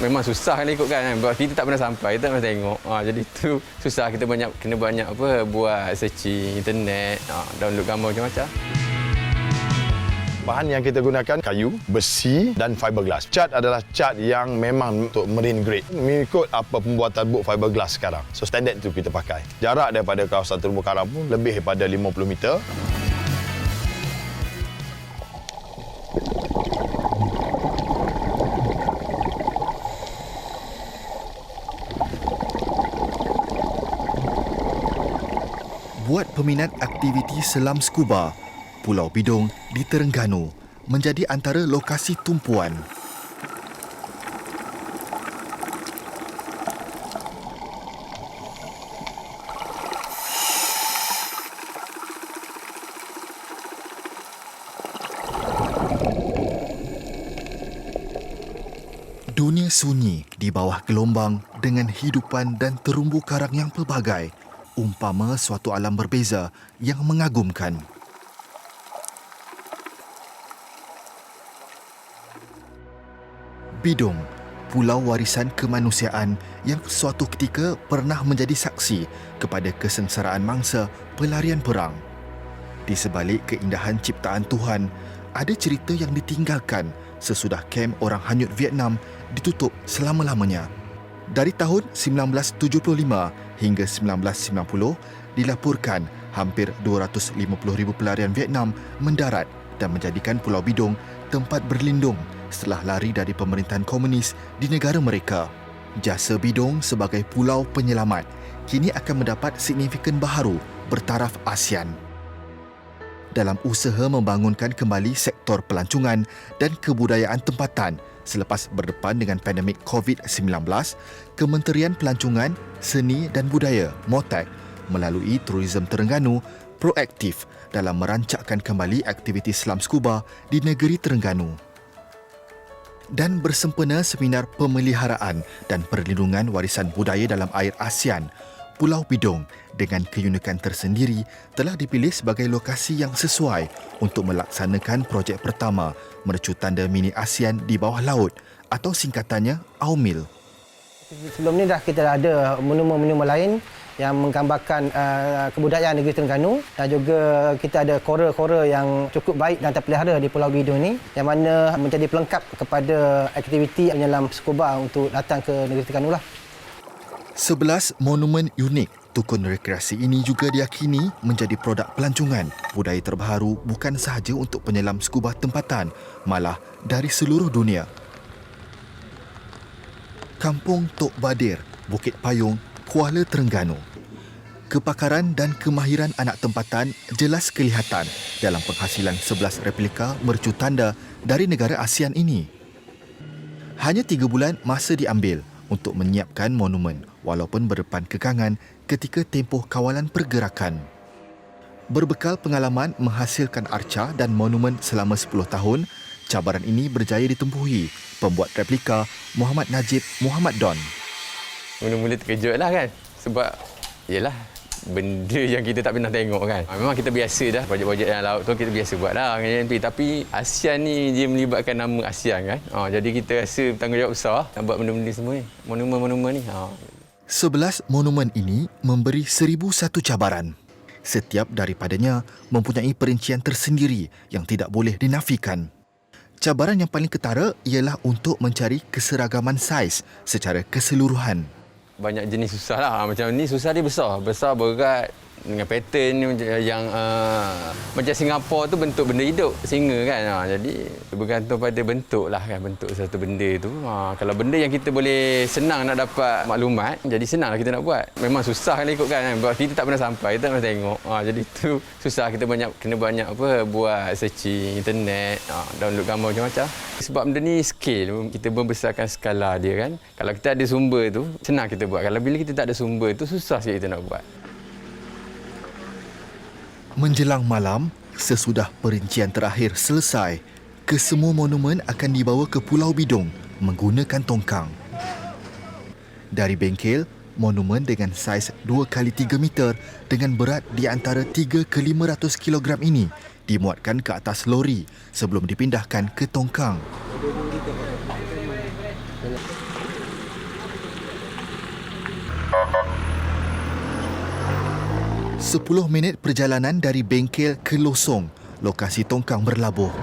Memang susah kan ikut kan. Sebab kita tak pernah sampai, kita tak pernah tengok. Jadi tu susah, kita kena banyak buat searching internet, download gambar macam-macam. Bahan yang kita gunakan kayu, besi dan fiberglass. Cat adalah cat yang memang untuk marine grade. Mengikut apa pembuatan boat fiberglass sekarang. So standard itu kita pakai. Jarak daripada kawasan terumbu karang pun lebih daripada 50 meter. Buat peminat aktiviti selam skuba, Pulau Bidong di Terengganu menjadi antara lokasi tumpuan. Dunia sunyi di bawah gelombang dengan hidupan dan terumbu karang yang pelbagai, umpama suatu alam berbeza yang mengagumkan. Bidong, pulau warisan kemanusiaan yang suatu ketika pernah menjadi saksi kepada kesengsaraan mangsa pelarian perang. Di sebalik keindahan ciptaan Tuhan, ada cerita yang ditinggalkan sesudah kem orang hanyut Vietnam ditutup selama-lamanya. Dari tahun 1975 hingga 1990, dilaporkan hampir 250,000 pelarian Vietnam mendarat dan menjadikan Pulau Bidong tempat berlindung setelah lari dari pemerintahan komunis di negara mereka. Jasa Bidong sebagai pulau penyelamat kini akan mendapat signifikan baharu bertaraf ASEAN. Dalam usaha membangunkan kembali sektor pelancongan dan kebudayaan tempatan selepas berdepan dengan pandemik COVID-19, Kementerian Pelancongan, Seni dan Budaya (MOTAK) melalui Tourism Terengganu proaktif dalam merancakkan kembali aktiviti selam skuba di negeri Terengganu. Dan bersempena seminar pemeliharaan dan perlindungan warisan budaya dalam air ASEAN, Pulau Bidong dengan keunikan tersendiri telah dipilih sebagai lokasi yang sesuai untuk melaksanakan projek pertama mercu tanda mini ASEAN di bawah laut atau singkatannya AUMIL. Sebelum ni kita dah ada monumen-monumen lain yang menggambarkan kebudayaan negeri Terengganu, dan juga kita ada kora-kora yang cukup baik dan terpelihara di Pulau Bidong ini, yang mana menjadi pelengkap kepada aktiviti menyelam skuba untuk datang ke negeri Terengganu lah. 11 monumen unik tukun rekreasi ini juga diyakini menjadi produk pelancongan budaya terbaru bukan sahaja untuk penyelam skuba tempatan, malah dari seluruh dunia. Kampung Tok Badir, Bukit Payung, Kuala Terengganu. Kepakaran dan kemahiran anak tempatan jelas kelihatan dalam penghasilan 11 replika mercu tanda dari negara ASEAN ini. Hanya 3 bulan masa diambil untuk menyiapkan monumen walaupun berdepan kekangan ketika tempoh kawalan pergerakan. Berbekal pengalaman menghasilkan arca dan monumen selama 10 tahun, cabaran ini berjaya ditempuhi pembuat replika Muhammad Najib Muhammad Don. Mula-mula terkejut lah kan. Sebab, yelah, benda yang kita tak pernah tengok kan. Memang kita biasa dah, projek-projek yang laut tu kita biasa buat dah. Tapi ASEAN ni dia melibatkan nama ASEAN kan. Jadi kita rasa bertanggungjawab besar nak buat benda-benda semua ni. Monumen-monumen ni. 11 monumen ini memberi 1,001 cabaran. Setiap daripadanya mempunyai perincian tersendiri yang tidak boleh dinafikan. Cabaran yang paling ketara ialah untuk mencari keseragaman saiz secara keseluruhan. Banyak jenis susah lah. Macam ni susah dia besar. Besar, berat. Dengan pattern yang macam Singapura tu bentuk benda hidup. Singa kan. Jadi bergantung pada bentuk lah kan. Bentuk satu benda tu. Kalau benda yang kita boleh senang nak dapat maklumat, jadi senang lah kita nak buat. Memang susah kan ikut kan. Sebab kita tak pernah sampai, kita tak pernah tengok. Jadi tu susah, kita kena banyak buat searching internet, download gambar macam-macam. Sebab benda ni scale, kita membesarkan skala dia kan. Kalau kita ada sumber tu, senang kita buat. Kalau bila kita tak ada sumber tu, susah sikit kita nak buat. Menjelang malam, sesudah perincian terakhir selesai, kesemua monumen akan dibawa ke Pulau Bidong menggunakan tongkang. Dari bengkel, monumen dengan saiz 2x3 meter dengan berat di antara 3 ke 500 kilogram ini dimuatkan ke atas lori sebelum dipindahkan ke tongkang. 10 minit perjalanan dari bengkel ke Losong, lokasi tongkang berlabuh.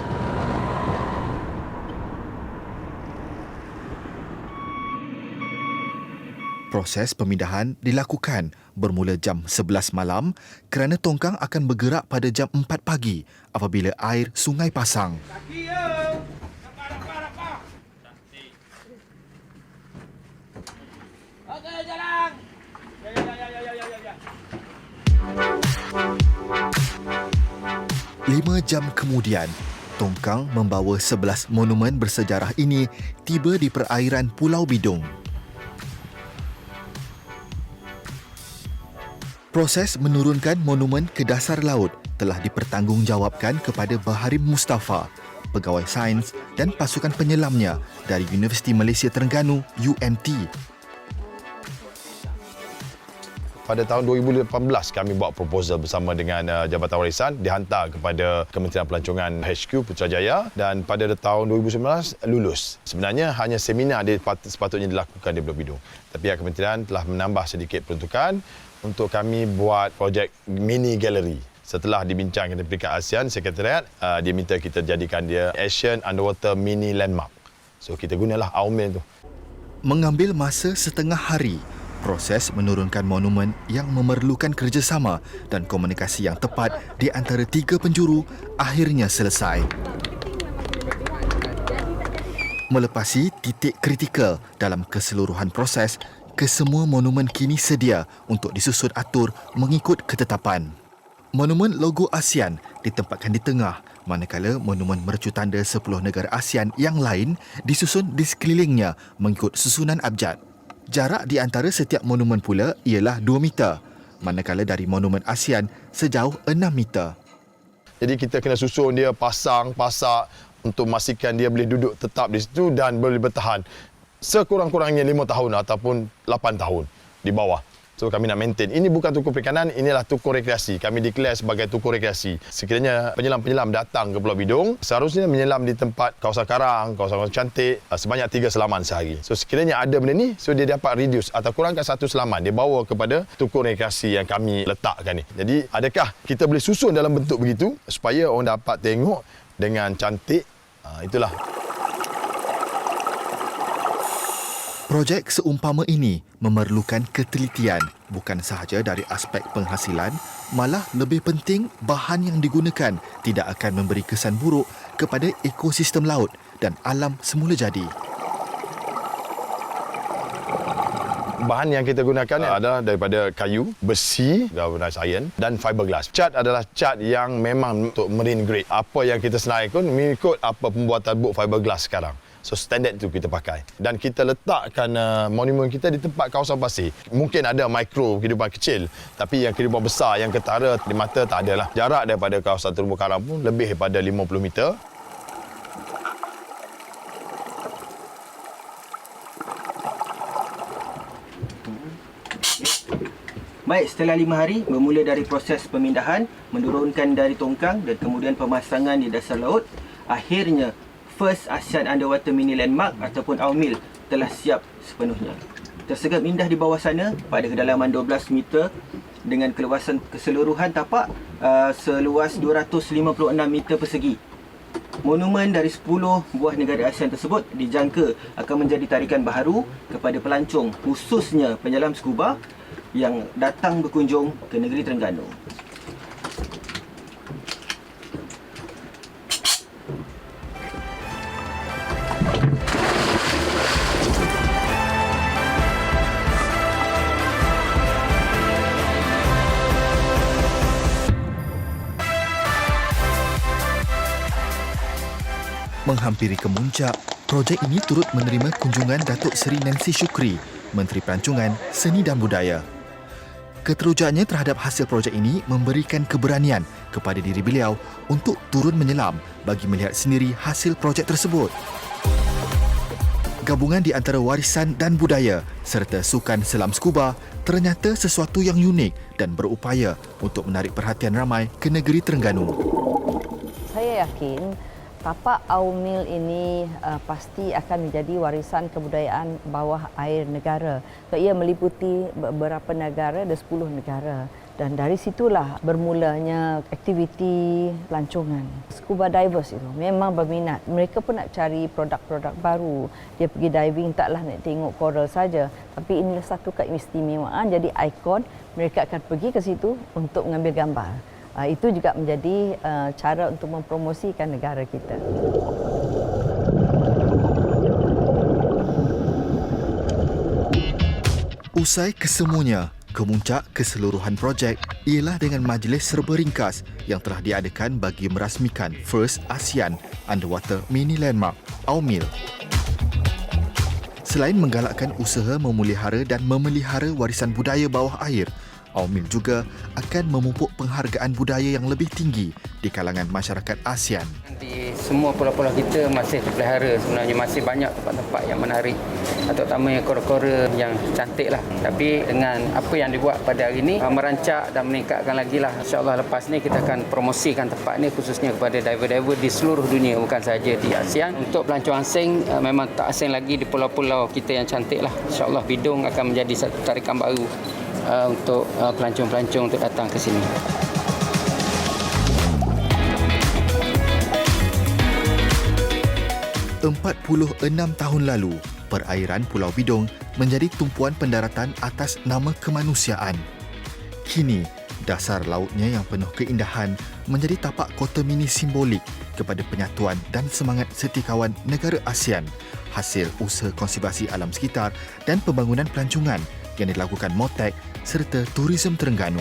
Proses pemindahan dilakukan bermula jam 11 malam kerana tongkang akan bergerak pada jam 4 pagi apabila air sungai pasang. Okey, jalan. Ya. 5 jam kemudian, tongkang membawa 11 monumen bersejarah ini tiba di perairan Pulau Bidung. Proses menurunkan monumen ke dasar laut telah dipertanggungjawabkan kepada Baharim Mustafa, pegawai sains dan pasukan penyelamnya dari Universiti Malaysia Terengganu UMT. Pada tahun 2018 kami buat proposal bersama dengan Jabatan Warisan dihantar kepada Kementerian Pelancongan HQ Putrajaya dan pada tahun 2019 lulus. Sebenarnya hanya seminar sepatutnya dilakukan di Pulau Bidung. Tapi pihak kementerian telah menambah sedikit peruntukan untuk kami buat projek mini gallery. Setelah dibincangkan dengan peringkat ASEAN Sekretariat, dia minta kita jadikan dia Asian Underwater Mini Landmark. So kita gunalah AUMIL tu. Mengambil masa setengah hari, proses menurunkan monumen yang memerlukan kerjasama dan komunikasi yang tepat di antara 3 penjuru akhirnya selesai. Melepasi titik kritikal dalam keseluruhan proses, kesemua monumen kini sedia untuk disusun atur mengikut ketetapan. Monumen logo ASEAN ditempatkan di tengah, manakala monumen mercu tanda 10 negara ASEAN yang lain disusun di sekelilingnya mengikut susunan abjad. Jarak di antara setiap monumen pula ialah 2 meter, manakala dari monumen ASEAN sejauh 6 meter. Jadi kita kena susun dia, pasak untuk memastikan dia boleh duduk tetap di situ dan boleh bertahan sekurang-kurangnya 5 tahun ataupun 8 tahun di bawah. So kami nak maintain. Ini bukan tukur perikanan, inilah tukur rekreasi. Kami declare sebagai tukur rekreasi. Sekiranya penyelam-penyelam datang ke Pulau Bidung, seharusnya menyelam di tempat kawasan karang, kawasan cantik sebanyak 3 selaman sehari. So sekiranya ada benda ni, so dia dapat reduce atau kurangkan 1 selaman. Dia bawa kepada tukur rekreasi yang kami letakkan ni. Jadi adakah kita boleh susun dalam bentuk begitu supaya orang dapat tengok dengan cantik? Itulah. Projek seumpama ini memerlukan ketelitian bukan sahaja dari aspek penghasilan, malah lebih penting bahan yang digunakan tidak akan memberi kesan buruk kepada ekosistem laut dan alam semula jadi. Bahan yang kita gunakan adalah daripada kayu, besi, galvanized iron dan fiberglass. Cat adalah cat yang memang untuk marine grade. Apa yang kita senaraikan mengikut apa pembuatan boat fiberglass sekarang. So standard tu kita pakai. Dan kita letakkan monumen kita di tempat kawasan pasir. Mungkin ada mikro kehidupan kecil, tapi yang kehidupan besar, yang ketara di mata tak ada lah. Jarak daripada kawasan terumbu karang pun lebih daripada 50 meter. Baik, setelah 5 hari, bermula dari proses pemindahan, menurunkan dari tongkang dan kemudian pemasangan di dasar laut, akhirnya First ASEAN Underwater Mini Landmark ataupun AUMIL telah siap sepenuhnya. Tersegap indah di bawah sana pada kedalaman 12 meter dengan keluasan keseluruhan tapak seluas 256 meter persegi. Monumen dari 10 buah negara ASEAN tersebut dijangka akan menjadi tarikan baharu kepada pelancong, khususnya penyelam scuba yang datang berkunjung ke negeri Terengganu. Menghampiri kemuncak, projek ini turut menerima kunjungan Datuk Seri Nancy Shukri, Menteri Pelancongan, Seni dan Budaya. Keterujaannya terhadap hasil projek ini memberikan keberanian kepada diri beliau untuk turun menyelam bagi melihat sendiri hasil projek tersebut. Gabungan di antara warisan dan budaya serta sukan selam scuba ternyata sesuatu yang unik dan berupaya untuk menarik perhatian ramai ke negeri Terengganu. Saya yakin tapak AUMIL ini pasti akan menjadi warisan kebudayaan bawah air negara. So, ia meliputi beberapa negara, ada 10 negara. Dan dari situlah bermulanya aktiviti pelancongan. Scuba divers itu memang berminat. Mereka pun nak cari produk-produk baru. Dia pergi diving taklah nak tengok coral saja, tapi inilah satu keistimewaan. Jadi ikon, mereka akan pergi ke situ untuk mengambil gambar. Itu juga menjadi cara untuk mempromosikan negara kita. Usai kesemuanya, kemuncak keseluruhan projek ialah dengan majlis serba ringkas yang telah diadakan bagi merasmikan First ASEAN Underwater Mini Landmark, AUMIL. Selain menggalakkan usaha memelihara dan memelihara warisan budaya bawah air, AUMIL juga akan memupuk penghargaan budaya yang lebih tinggi di kalangan masyarakat ASEAN. Di semua pulau-pulau kita masih terpelihara, sebenarnya masih banyak tempat-tempat yang menarik, terutamanya kora-kora yang cantik lah. Tapi dengan apa yang dibuat pada hari ini, merancak dan meningkatkan lagi lah. InsyaAllah lepas ni kita akan promosikan tempat ni khususnya kepada diver-diver di seluruh dunia, bukan sahaja di ASEAN. Untuk pelancong asing, memang tak asing lagi di pulau-pulau kita yang cantik lah. InsyaAllah Bidung akan menjadi satu tarikan baru untuk pelancong-pelancong untuk datang ke sini. 46 tahun lalu, perairan Pulau Bidung menjadi tumpuan pendaratan atas nama kemanusiaan. Kini, dasar lautnya yang penuh keindahan menjadi tapak kota mini simbolik kepada penyatuan dan semangat setikawan negara ASEAN, hasil usaha konservasi alam sekitar dan pembangunan pelancongan yang dilakukan MOTEC serta Tourism Terengganu.